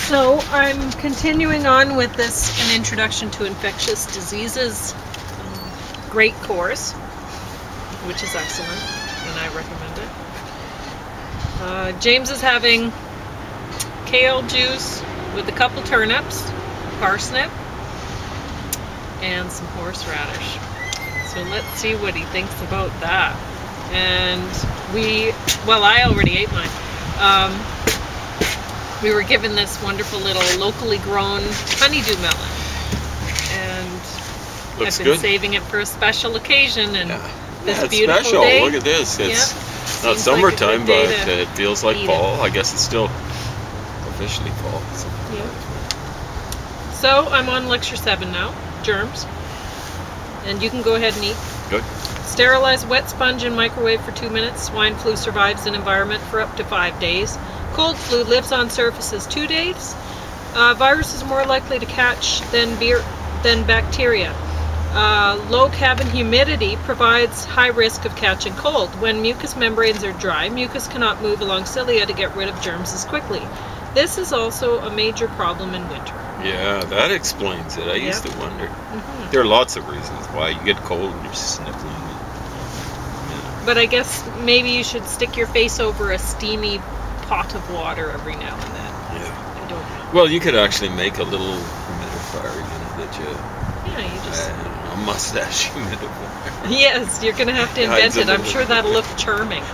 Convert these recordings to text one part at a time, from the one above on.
So I'm continuing on with an introduction to infectious diseases great course, which is excellent, and I recommend it. James is having kale juice with a couple turnips, parsnip, and some horseradish. So let's see what he thinks about that. And I already ate mine. We were given this wonderful little locally grown honeydew melon, and Looks I've been good. saving it for a special occasion. And this it's beautiful special. day. Look at this. It's not Seems like a summertime, good day but to it feels like eat fall. I guess it's still officially fall. So I'm on lecture 7 now, germs. And you can go ahead and eat. Good. Sterilize wet sponge in microwave for 2 minutes. Swine flu survives in environment for up to 5 days. Cold flu lives on surfaces 2 days. Virus is more likely to catch than bacteria. Low cabin humidity provides high risk of catching cold. When mucous membranes are dry, mucus cannot move along cilia to get rid of germs as quickly. This is also a major problem in winter. Yeah, that explains it. I used to wonder. Mm-hmm. There are lots of reasons why you get cold and you're sniffling. But I guess maybe you should stick your face over a steamy pot of water every now and then. Yeah. I don't know. Well, you could actually make a little humidifier, that you... Yeah, you just... a mustache humidifier. Yes, you're going to have to invent it. I'm sure that'll look charming.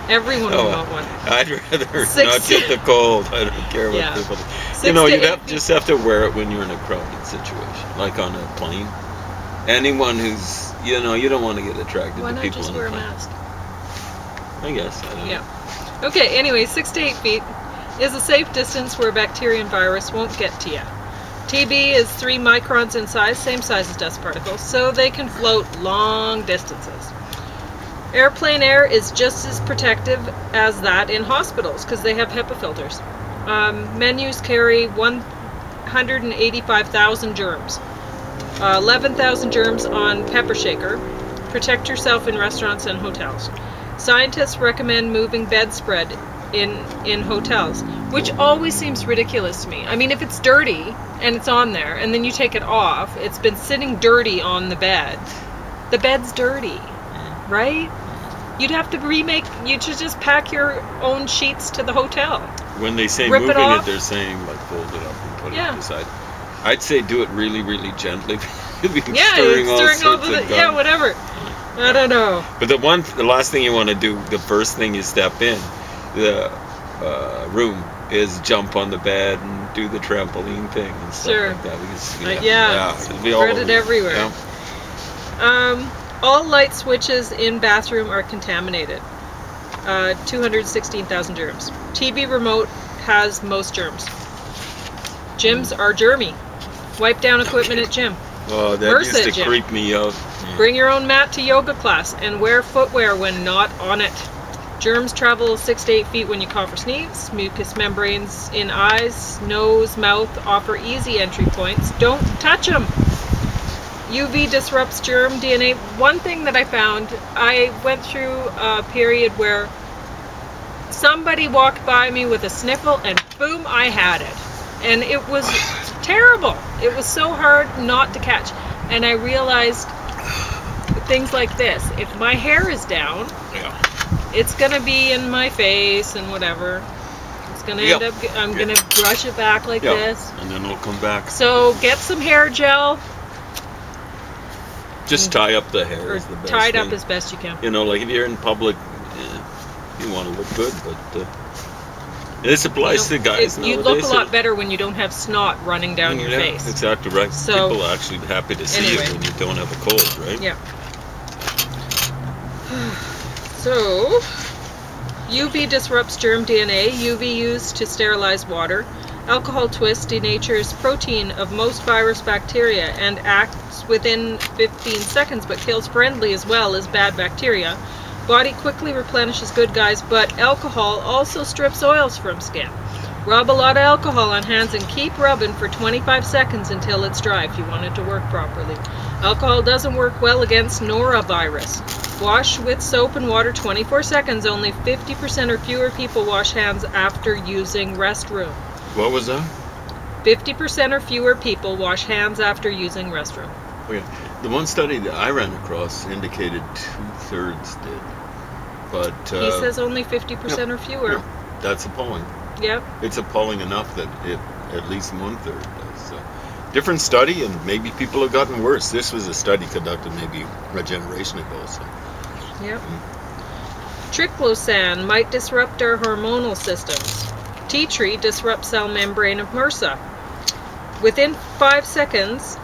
Everyone will want one. I'd rather not get the cold. I don't care what people do. Just have to wear it when you're in a crowded situation, like on a plane. Anyone who's, you don't want to get attracted to people just on the wear a plane. mask? I guess. I don't know. Okay, anyway, 6 to 8 feet is a safe distance where bacteria and virus won't get to you. TB is 3 microns in size, same size as dust particles, so they can float long distances. Airplane air is just as protective as that in hospitals because they have HEPA filters. Menus carry 185,000 germs. 11,000 germs on pepper shaker. Protect yourself in restaurants and hotels. Scientists recommend moving bedspread in hotels, which always seems ridiculous to me. I mean, if it's dirty and it's on there and then you take it off, it's been sitting dirty on the bed. The bed's dirty, right? You'd have to you should just pack your own sheets to the hotel. When they say moving it, they're saying like fold it up and put it aside. I'd say do it really, really gently. Stirring all sorts of whatever. I don't know. But the last thing you want to do, the first thing you step in the room is jump on the bed and do the trampoline thing and stuff like that. Because, it'll be all spread it everywhere. Yeah. All light switches in bathroom are contaminated. 216,000 germs. TV remote has most germs. Gyms are germy. Wipe down equipment at gym. Oh, that used to creep me out. Yeah. Bring your own mat to yoga class and wear footwear when not on it. Germs travel 6 to 8 feet when you cough or sneeze. Mucous membranes in eyes, nose, mouth offer easy entry points. Don't touch them. UV disrupts germ DNA. One thing that I found, I went through a period where somebody walked by me with a sniffle and boom, I had it. And it was terrible. It was so hard not to catch. And I realized things like this. If my hair is down, it's going to be in my face and whatever. It's going to end up, I'm going to brush it back like this. And then it'll come back. So get some hair gel. Just tie up the hair. Or tie it up as best you can. Like if you're in public, you want to look good, but this applies to guys nowadays. You look a lot better when you don't have snot running down your face. Exactly right. So, people are actually happy to see it when you don't have a cold, right? Yeah. So, UV disrupts germ DNA. UV used to sterilize water. Alcohol twist denatures protein of most virus bacteria and acts within 15 seconds but kills friendly as well as bad bacteria. Body quickly replenishes good guys, but alcohol also strips oils from skin. Rub a lot of alcohol on hands and keep rubbing for 25 seconds until it's dry if you want it to work properly. Alcohol doesn't work well against norovirus. Wash with soap and water 24 seconds. Only 50% or fewer people wash hands after using restroom. What was that? 50% or fewer people wash hands after using restroom. Okay. The one study that I ran across indicated 2/3 did. But he says only 50% or fewer. No, that's appalling. Yep. It's appalling enough that it at least 1/3 does. So, different study, and maybe people have gotten worse. This was a study conducted maybe a generation ago. So. Yep. Triclosan might disrupt our hormonal systems. Tea tree disrupts cell membrane of MRSA. Within 5 seconds,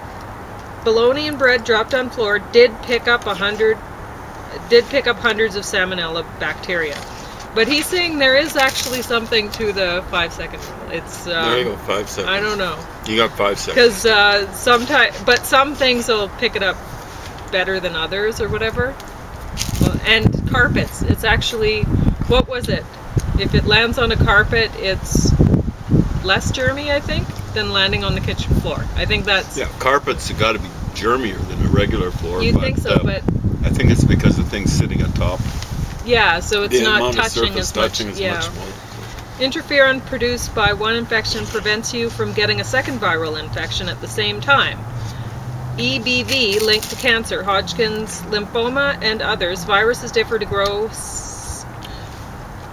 bologna and bread dropped on floor did pick up hundreds of salmonella bacteria. But he's saying there is actually something to the 5-second rule. It's there you go, 5 seconds. I don't know. You got 5 seconds. Because some things will pick it up better than others or whatever. Well, and carpets. It's actually, what was it? If it lands on a carpet, it's less germy, I think, than landing on the kitchen floor. I think that's... Yeah, carpets have got to be germier than a regular floor. You think so, but... I think it's because the thing's sitting atop. Yeah, so it's not touching as much. Much more. Interferon produced by one infection prevents you from getting a second viral infection at the same time. EBV linked to cancer, Hodgkin's lymphoma, and others. Viruses differ to grow...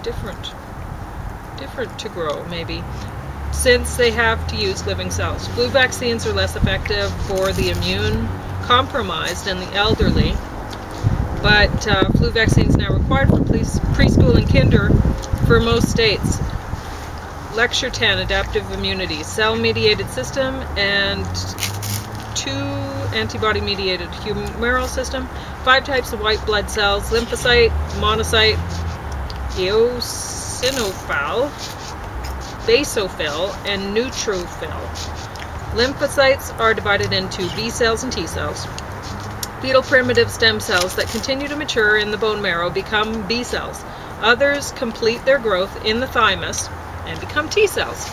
Different to grow, maybe, since they have to use living cells. Flu vaccines are less effective for the immune compromised and the elderly, but flu vaccines now required for preschool and kinder for most states. Lecture 10, adaptive immunity, cell-mediated system and 2 antibody-mediated humoral system, 5 types of white blood cells, lymphocyte, monocyte, eosinophil, basophil, and neutrophil. Lymphocytes are divided into B cells and T cells. Fetal primitive stem cells that continue to mature in the bone marrow become B cells. Others complete their growth in the thymus and become T cells.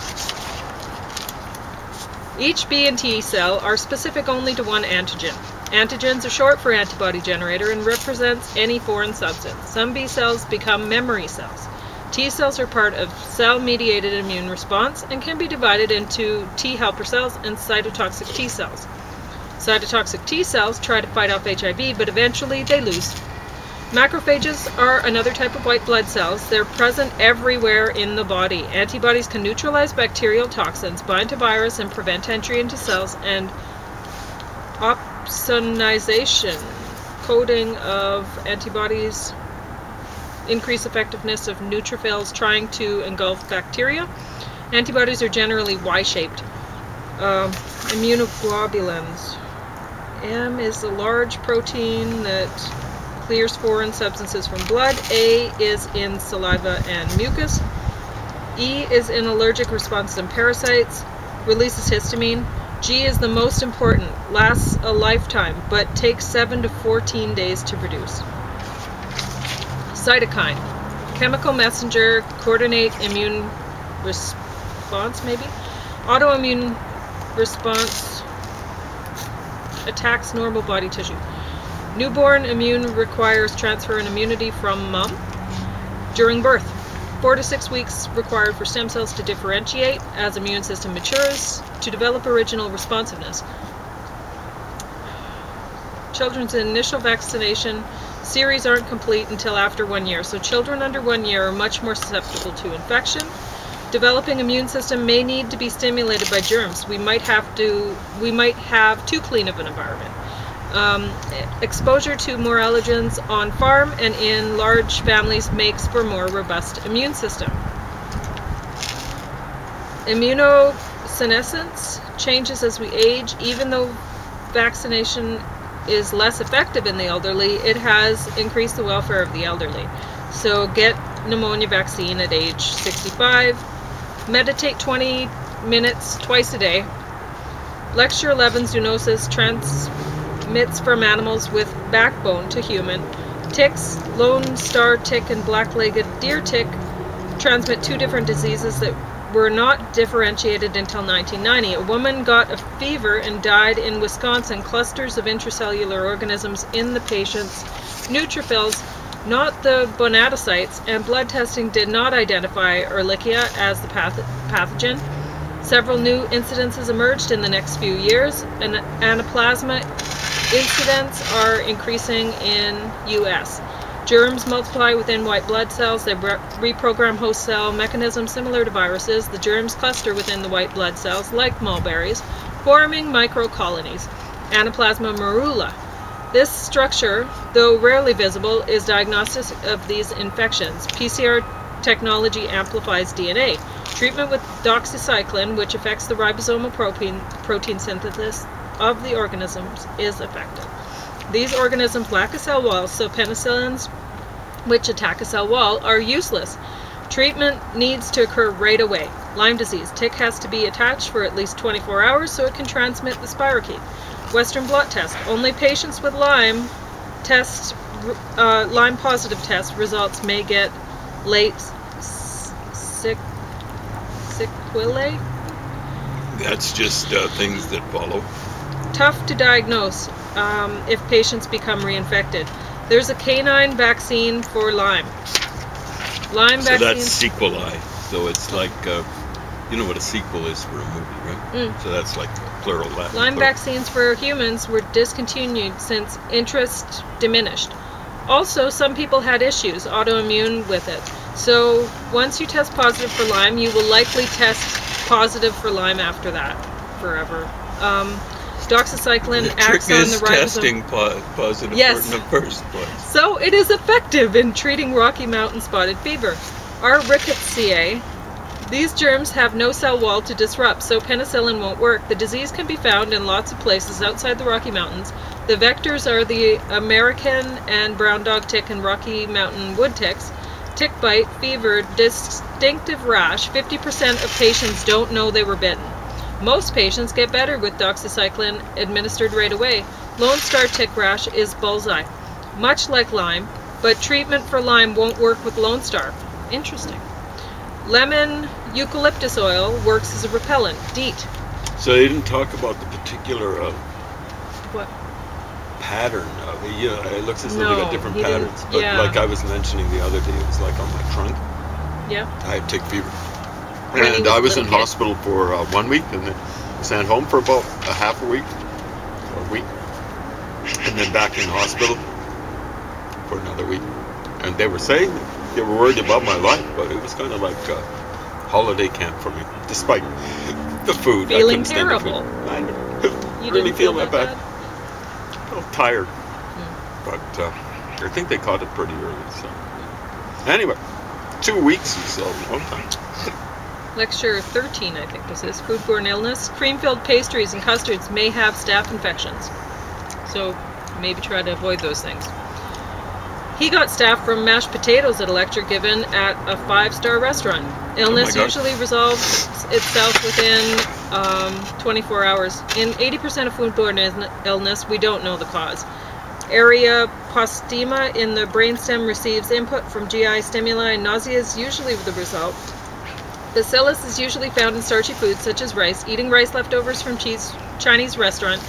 Each B and T cell are specific only to one antigen. Antigens are short for antibody generator and represents any foreign substance. Some B cells become memory cells. T cells are part of cell-mediated immune response and can be divided into T helper cells and cytotoxic T cells. Cytotoxic T cells try to fight off HIV, but eventually they lose. Macrophages are another type of white blood cells. They're present everywhere in the body. Antibodies can neutralize bacterial toxins, bind to virus, and prevent entry into cells, and opsonization, coding of antibodies, increase effectiveness of neutrophils trying to engulf bacteria. Antibodies are generally Y-shaped. Immunoglobulins. M is a large protein that clears foreign substances from blood. A is in saliva and mucus. E is in allergic responses and parasites, releases histamine. G is the most important, lasts a lifetime, but takes 7 to 14 days to produce. Cytokine, chemical messenger, coordinate immune response, maybe? Autoimmune response, attacks normal body tissue. Newborn immune requires transfer and immunity from mom. During birth, 4 to 6 weeks required for stem cells to differentiate as immune system matures to develop original responsiveness. Children's initial vaccination series aren't complete until after 1 year, so children under 1 year are much more susceptible to infection. Developing immune system may need to be stimulated by germs. We might have too clean of an environment. Exposure to more allergens on farm and in large families makes for more robust immune system. Immunosenescence changes as we age. Even though vaccination is less effective in the elderly, it has increased the welfare of the elderly. So get pneumonia vaccine at age 65. Meditate 20 minutes twice a day. Lecture 11, zoonosis transmits from animals with backbone to human. Ticks, lone star tick and black-legged deer tick, transmit 2 different diseases that were not differentiated until 1990. A woman got a fever and died in Wisconsin. Clusters of intracellular organisms in the patient's neutrophils, not the gonadocystes, and blood testing did not identify Ehrlichia as the pathogen. Several new incidences emerged in the next few years, and anaplasma incidents are increasing in U.S. Germs multiply within white blood cells. They reprogram host cell mechanisms similar to viruses. The germs cluster within the white blood cells like mulberries, forming microcolonies. Anaplasma morula. This structure, though rarely visible, is diagnostic of these infections. PCR technology amplifies DNA. Treatment with doxycycline, which affects the ribosomal protein synthesis of the organisms, is effective. These organisms lack a cell wall, so penicillins, which attack a cell wall, are useless. Treatment needs to occur right away. Lyme disease. Tick has to be attached for at least 24 hours so it can transmit the spirochete. Western blot test. Only patients with Lyme positive test results may get late sequelae. That's just things that follow. Tough to diagnose if patients become reinfected. There's a canine vaccine for Lyme. Lyme so vaccine. That's sequelae. So it's like, you know what a sequel is for a movie, right? So that's like plural Latin. Lyme plural. vaccines for humans were discontinued since interest diminished. Also, some people had issues, autoimmune with it. So once you test positive for Lyme, you will likely test positive for Lyme after that, forever. Doxycycline acts on the ribosome. Testing positive Yes. in the first place. So it is effective in treating Rocky Mountain spotted fever. R. rickettsia. These germs have no cell wall to disrupt, so penicillin won't work. The disease can be found in lots of places outside the Rocky Mountains. The vectors are the American and brown dog tick and Rocky Mountain wood ticks. Tick bite, fever, distinctive rash. 50% of patients don't know they were bitten. Most patients get better with doxycycline administered right away. Lone Star tick rash is bullseye, much like Lyme, but treatment for Lyme won't work with Lone Star. Interesting. Lemon eucalyptus oil works as a repellent, DEET. So they didn't talk about the particular What? pattern of it. Yeah, it looks as though No, they got different he didn't. patterns. But Yeah. like I was mentioning the other day, it was like on my trunk. Yeah. I had tick fever. When he And was I a was in little kid. hospital for 1 week, and then sent home for about a half a week, or a week, and then back in hospital for another week. And they were saying they were worried about my life, but it was kind of like a holiday camp for me, despite the food. I Feeling couldn't stand the terrible. food. I You really didn't feel that bad. I felt tired, Hmm. but I think they caught it pretty early. So anyway, 2 weeks is a long time. Lecture 13, I think this is. Foodborne illness. Cream-filled pastries and custards may have staph infections. So maybe try to avoid those things. He got staph from mashed potatoes at a lecture given at a 5-star restaurant. Illness God. usually resolves itself within 24 hours. In 80% of foodborne illness, we don't know the cause. Area postema in the brainstem receives input from GI stimuli, and nausea is usually the result. Bacillus is usually found in starchy foods such as rice. Eating rice leftovers from Chinese restaurant.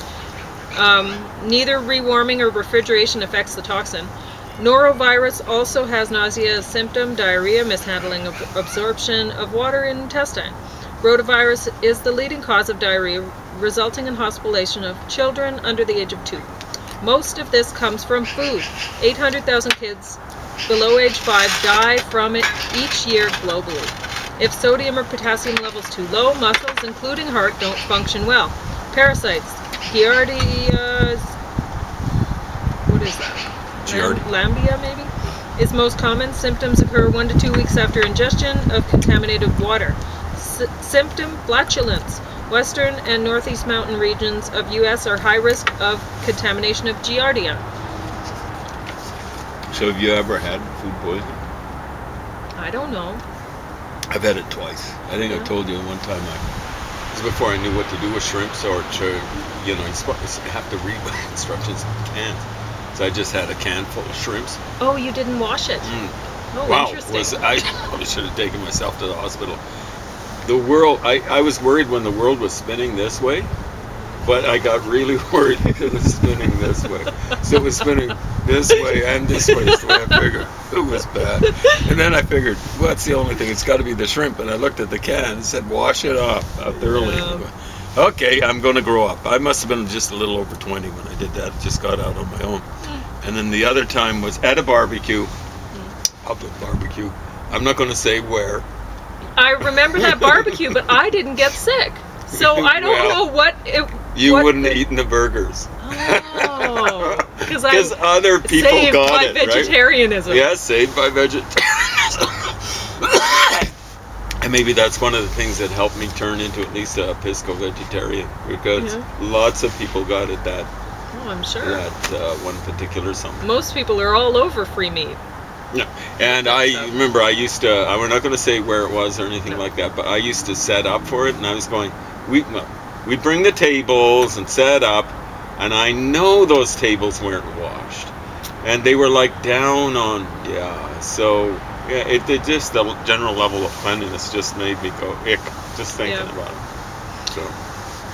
Neither rewarming or refrigeration affects the toxin. Norovirus also has nausea as symptom, diarrhea, mishandling of absorption of water in intestine. Rotavirus is the leading cause of diarrhea, resulting in hospitalization of children under the age of 2. Most of this comes from food. 800,000 kids below age 5 die from it each year globally. If sodium or potassium levels too low, muscles, including heart, don't function well. Parasites. Giardia, what is that? Lambia, maybe? Is most common. Symptoms occur 1 to 2 weeks after ingestion of contaminated water. Symptom, flatulence. Western and northeast mountain regions of U.S. are high risk of contamination of Giardia. So have you ever had food poisoning? I don't know. I've had it twice. I think I told you one time. This was before I knew what to do with shrimps, or you have to read the instructions in cans. So I just had a can full of shrimps. Oh, you didn't wash it. Oh, wow, interesting. I probably should have taken myself to the hospital. The world, I was worried when the world was spinning this way, but I got really worried because it was spinning this way. So it was spinning this way and this way is the way I figured. It was bad. And then I figured, well, that's the only thing. It's got to be the shrimp. And I looked at the can and said, wash it off thoroughly. Yeah. Okay, I'm going to grow up. I must have been just a little over 20 when I did that. Just got out on my own. And then the other time was at a barbecue, public barbecue. I'm not going to say where. I remember that barbecue, but I didn't get sick. So I don't know what it... You wouldn't have eaten the burgers. Oh. Because other people got it, right? Vegetarianism. Yeah, saved by vegetarianism. And maybe that's one of the things that helped me turn into at least a pisco vegetarian, because lots of people got it that. Oh, I'm sure. That one particular summer. Most people are all over free meat. No, and I remember I used to. We're not going to say where it was or anything like that, but I used to set up for it, and I was going. We'd bring the tables and set up, and I know those tables weren't washed, and they were like down on So it just the general level of cleanliness just made me go ick just thinking about it. So.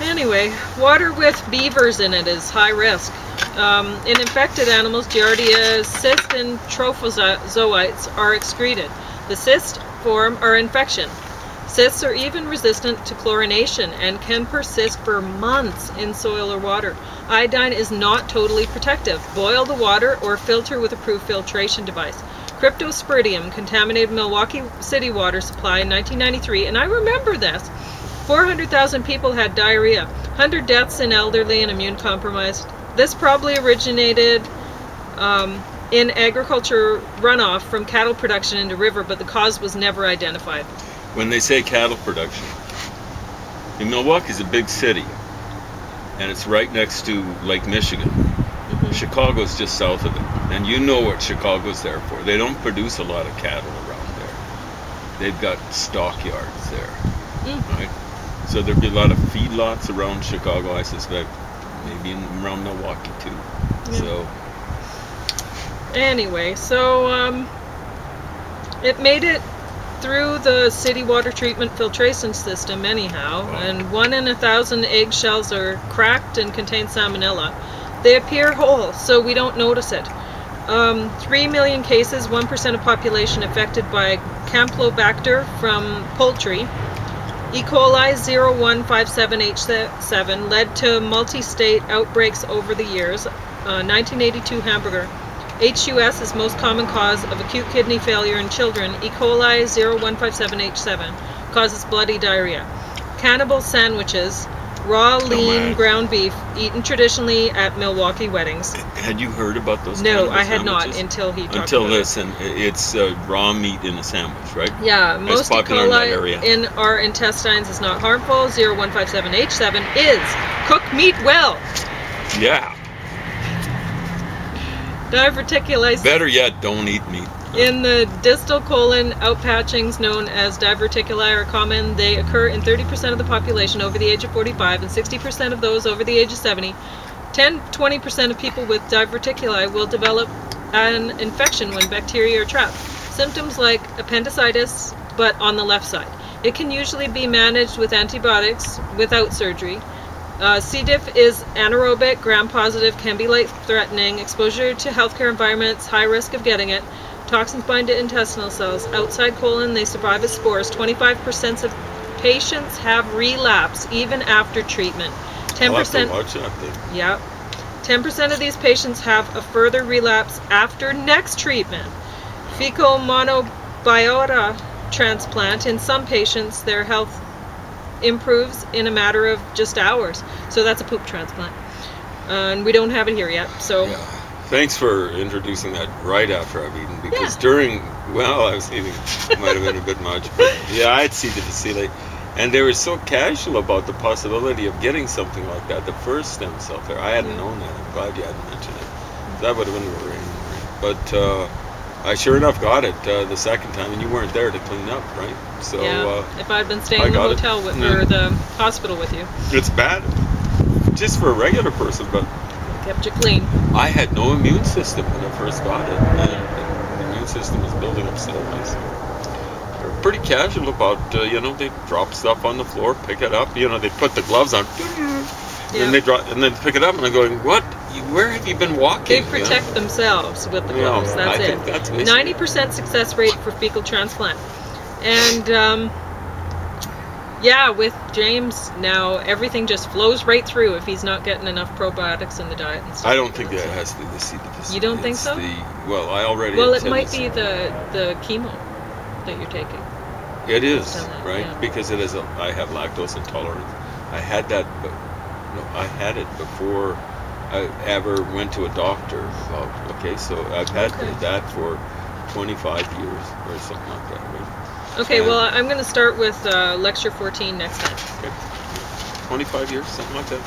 Anyway, water with beavers in it is high risk. In infected animals, Giardia, cyst, and trophozoites are excreted. The cysts form our infection. Cysts are even resistant to chlorination and can persist for months in soil or water. Iodine is not totally protective. Boil the water or filter with approved filtration device. Cryptosporidium contaminated Milwaukee City water supply in 1993, and I remember this. 400,000 people had diarrhea, 100 deaths in elderly and immune-compromised. This probably originated in agriculture runoff from cattle production into river, but the cause was never identified. When they say cattle production, Milwaukee's a big city, and it's right next to Lake Michigan. Chicago's just south of it, and you know what Chicago's there for. They don't produce a lot of cattle around there. They've got stockyards there, right? So there'd be a lot of feedlots around Chicago, I suspect, maybe around Milwaukee too. So anyway, it made it through the city water treatment filtration system anyhow, and 1 in 1,000 eggshells are cracked and contain salmonella. They appear whole, so we don't notice it. 3 million cases, 1% of population affected by Campylobacter from poultry. E. coli 0157H7 led to multi-state outbreaks over the years. 1982 hamburger. HUS is most common cause of acute kidney failure in children. E. coli 0157H7 causes bloody diarrhea. Cannibal sandwiches, raw, lean, ground beef, eaten traditionally at Milwaukee weddings. Had you heard about those? No, I had not until he talked about this, and it's raw meat in a sandwich, right? Yeah, most E. coli in our intestines is not harmful. 0157H7 is cook meat well. Yeah. Diverticulitis. Better yet, don't eat meat. In the distal colon, outpatchings known as diverticuli are common. They occur in 30% of the population over the age of 45 and 60% of those over the age of 70. 10-20% of people with diverticuli will develop an infection when bacteria are trapped. Symptoms like appendicitis, but on the left side. It can usually be managed with antibiotics without surgery. C. diff is anaerobic, gram-positive, can be life-threatening. Exposure to healthcare environments, high risk of getting it. Toxins bind to intestinal cells. Outside colon, they survive as spores. 25% of patients have relapse even after treatment. 10%. I'll have to watch that thing. Yeah. 10% of these patients have a further relapse after next treatment. Fecal monobiota transplant. In some patients, their health improves in a matter of just hours. So that's a poop transplant. And we don't have it here yet. So. Yeah. Thanks for introducing that right after I've eaten, because I was eating, might have been a bit much, but I had C. difficile, and they were so casual about the possibility of getting something like that, the first stem cell therapy. I hadn't known that. I'm glad you hadn't mentioned it. That would have been worrying. But I sure enough got it the second time, and you weren't there to clean up, right? So if I'd been staying in the hotel or the hospital with you. It's bad, just for a regular person, but kept you clean. I had no immune system when I first got it, and the immune system was building up slowly. So they're pretty casual about, they drop stuff on the floor, pick it up, they put the gloves on, Then they drop and then pick it up, and I'm going, what? Where have you been walking? They protect themselves with the gloves. That's I it. think that's 90% success rate for fecal transplant. And yeah, with James now, everything just flows right through if he's not getting enough probiotics in the diet and stuff. I don't think that has to be the C. difficile. You don't think so? I already. Well, it might be the chemo that you're taking. It is, right? Yeah. Because I have lactose intolerance. I had that, but I had it before I ever went to a doctor about. Okay, so I've had that for 25 years or something like that, right? Okay, well, I'm going to start with lecture 14 next time. Okay. 25 years, something like that.